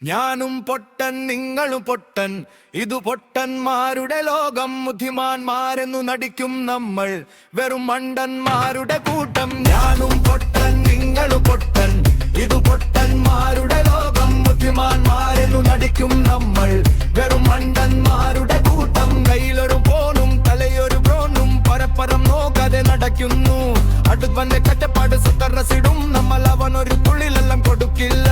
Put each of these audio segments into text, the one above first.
ഞാനും പൊട്ടൻ നിങ്ങളും പൊട്ടൻ ഇതു പൊട്ടന്മാരുടെ ലോകം ബുദ്ധിമാന്മാരെന്നു നടിക്കും നമ്മൾ വെറും മണ്ടന്മാരുടെ കൂട്ടം ഞാനും പൊട്ടൻ നിങ്ങളും പൊട്ടൻ ഇതു പൊട്ടന്മാരുടെ ലോകം ബുദ്ധിമാന്മാരെന്നു നടിക്കും നമ്മൾ വെറും മണ്ടന്മാരുടെ കൂട്ടം കയ്യിലൊരു ഫോണും തലയൊരു ബ്രോണും പരപ്പരം നോക്കാതെ നടക്കുന്നു അടുപ്പന്റെ കറ്റപ്പാട് സുത്തറസിടും നമ്മൾ അവനൊരു തുള്ളിലെല്ലാം കൊടുക്കില്ല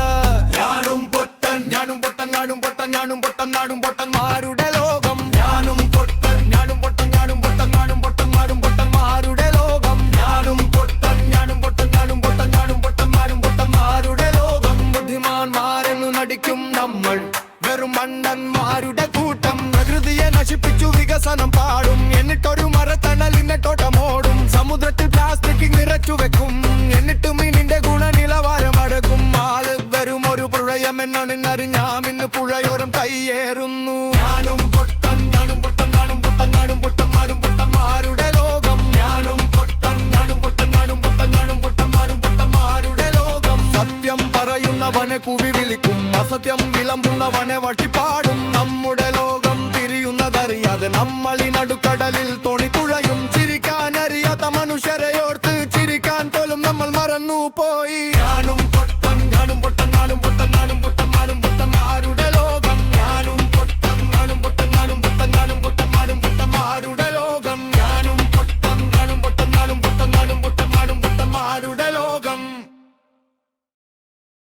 ഞാനും പൊട്ടൻ ഞാനും പൊട്ടൻ ഞാനും പൊട്ടൻ ഞാനും പൊട്ടൻ നാടും പൊട്ടന്മാരുടെ ലോകം ഞാനും പൊട്ടൻ ഞാനും പൊട്ടൻ ഞാനും പൊട്ടൻ നാടും പൊട്ടന്മാരും പൊട്ടന്മാരുടെ ലോകം ഞാനും പൊട്ടൻ ഞാനും പൊട്ടൻ ഞാനും പൊട്ടൻ ഞാനും പൊട്ടന്മാരും പൊട്ടന്മാരുടെ ലോകം ബുദ്ധിമാന്മാരെന്നു നടിക്കും നമ്മൾ വെറും മണ്ടന്മാരുടെ കൂട്ടം പ്രകൃതിയെ നശിപ്പിച്ചു വികസനം പാടും എന്നിട്ടൊരു മരത്തണലിനെട്ടോട്ടമോടും സമുദ്രത്തിൽ പ്ലാസ്റ്റിക് നിറച്ചു വെക്കും എന്നിട്ട് മീനിന്റെ ഗുണനിലവാരം അടക്കും ആള് വെറും ഒരു പുഴയമെന്നറിഞ്ഞാമിന്ന് പുഴയോരം കയ്യേറുന്നു ഞാനും പൊട്ടൻ ഞാനും പൊട്ടൻ ഞാനും പൊട്ടൻ ഞാനും പൊട്ടന്മാരും പൊട്ടന്മാരുടെ ലോകം ഞാനും പൊട്ടൻ ഞാനും പൊട്ടൻ ഞാനും പൊട്ടൻ ഞാനും പൊട്ടന്മാരും പൊട്ടന്മാരുടെ ലോകം സത്യം പറയുന്നവനെ കുവി വിളിക്കും അസത്യം വിളമ്പുന്നവനെ വട്ടിപ്പാടും നമ്മുടെ ലോകം തിരിയുന്നതറിയാതെ നമ്മളിനടു